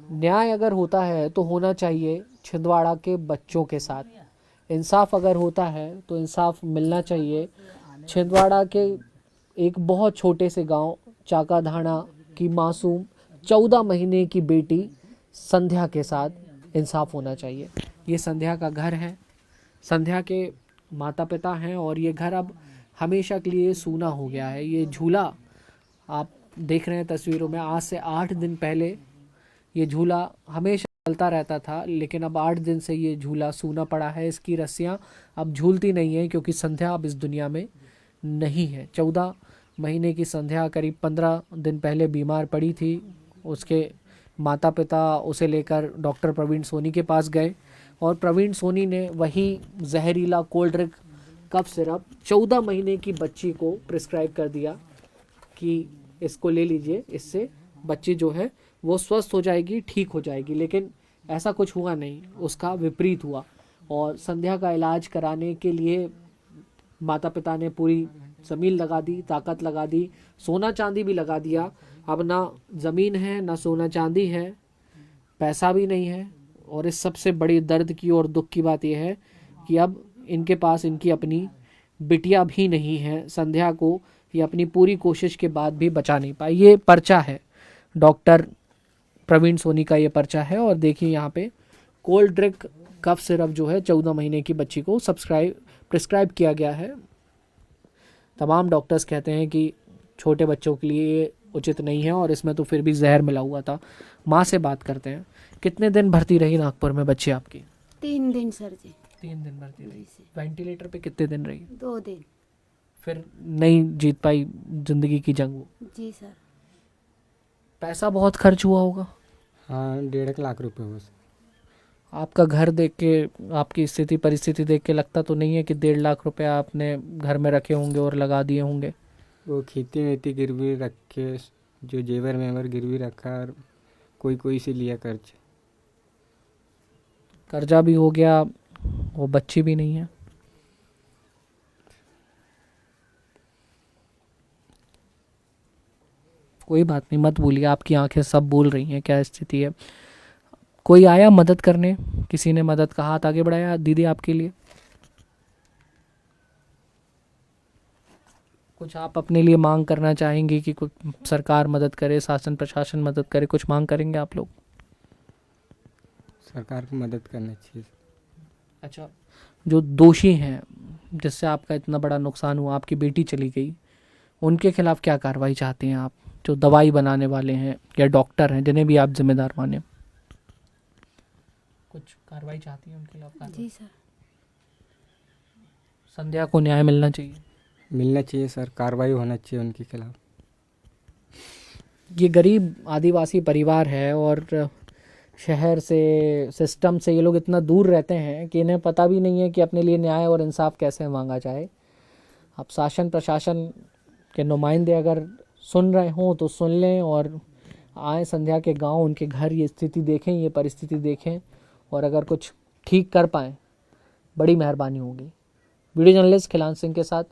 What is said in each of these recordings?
न्याय अगर होता है तो होना चाहिए छिंदवाड़ा के बच्चों के साथ। इंसाफ अगर होता है तो इंसाफ मिलना चाहिए छिंदवाड़ा के एक बहुत छोटे से गांव चाकाधाना की मासूम 14 महीने की बेटी संध्या के साथ इंसाफ होना चाहिए। ये संध्या का घर है, संध्या के माता पिता हैं और ये घर अब हमेशा के लिए सूना हो गया है। ये झूला आप देख रहे हैं तस्वीरों में, आज से 8 दिन पहले ये झूला हमेशा चलता रहता था, लेकिन अब 8 दिन से ये झूला सूना पड़ा है। इसकी रस्सियां अब झूलती नहीं हैं क्योंकि संध्या अब इस दुनिया में नहीं है। 14 महीने की संध्या करीब 15 दिन पहले बीमार पड़ी थी। उसके माता पिता उसे लेकर डॉक्टर प्रवीण सोनी के पास गए और प्रवीण सोनी ने वही जहरीला कोल्ड ड्रिंक कफ सिरप 14 महीने की बच्ची को प्रिस्क्राइब कर दिया कि इसको ले लीजिए, इससे बच्ची जो है वो स्वस्थ हो जाएगी, ठीक हो जाएगी। लेकिन ऐसा कुछ हुआ नहीं, उसका विपरीत हुआ। और संध्या का इलाज कराने के लिए माता पिता ने पूरी ज़मीन लगा दी, ताकत लगा दी, सोना चांदी भी लगा दिया। अब ना ज़मीन है, ना सोना चांदी है, पैसा भी नहीं है। और इस सबसे बड़ी दर्द की और दुख की बात यह है कि अब इनके पास इनकी अपनी बिटिया भी नहीं है। संध्या को ये अपनी पूरी कोशिश के बाद भी बचा नहीं पाई। ये पर्चा है डॉक्टर प्रवीण सोनी का, ये पर्चा है। और देखिए यहाँ पे कोल्ड ड्रिंक कफ सिरप जो है 14 महीने की बच्ची को प्रिस्क्राइब किया गया है। तमाम डॉक्टर्स कहते हैं कि छोटे बच्चों के लिए ये उचित नहीं है और इसमें तो फिर भी जहर मिला हुआ था। माँ से बात करते हैं। कितने दिन भर्ती रही नागपुर में बच्ची आपकी? 3 दिन सर जी। 3 दिन भर्ती रही। वेंटिलेटर पे कितने दिन रही? 2 दिन। फिर नहीं जीत पाई जिंदगी की जंग वो? जी सर। पैसा बहुत खर्च हुआ होगा? हाँ, 1.5 लाख रुपए बस। आपका घर देख के, आपकी स्थिति परिस्थिति देख के लगता तो नहीं है कि 1.5 लाख रुपए आपने घर में रखे होंगे और लगा दिए होंगे? वो खेती वेती गिरवी रख के, जो जेवर मेवर गिरवी रखा और कोई से लिया कर्ज। कर्जा भी हो गया, वो बच्ची भी नहीं है। कोई बात नहीं, मत बोलिए, आपकी आंखें सब बोल रही हैं क्या स्थिति है। कोई आया मदद करने? किसी ने मदद का हाथ आगे बढ़ाया दीदी आपके लिए? कुछ आप अपने लिए मांग करना चाहेंगे कि कुछ सरकार मदद करे, शासन प्रशासन मदद करे, कुछ मांग करेंगे आप लोग? सरकार को मदद करना चाहिए। अच्छा, जो दोषी हैं जिससे आपका इतना बड़ा नुकसान हुआ, आपकी बेटी चली गई, उनके खिलाफ क्या कार्रवाई चाहते हैं आप? जो दवाई बनाने वाले हैं या डॉक्टर हैं जिन्हें भी आप जिम्मेदार माने, कुछ कार्रवाई चाहती हैं उनके खिलाफ? जी सर। संध्या को न्याय मिलना चाहिए। मिलना चाहिए सर, कार्रवाई होना चाहिए उनके खिलाफ। ये गरीब आदिवासी परिवार है और शहर से, सिस्टम से ये लोग इतना दूर रहते हैं कि इन्हें पता भी नहीं है कि अपने लिए न्याय और इंसाफ कैसे मांगा जाए। अब शासन प्रशासन के नुमाइंदे अगर सुन रहे हों तो सुन लें और आए संध्या के गांव, उनके घर, ये स्थिति देखें, ये परिस्थिति देखें और अगर कुछ ठीक कर पाएँ बड़ी मेहरबानी होगी। वीडियो जर्नलिस्ट खिलान सिंह के साथ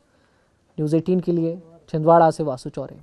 न्यूज़ 18 के लिए छिंदवाड़ा से वासु चौरे।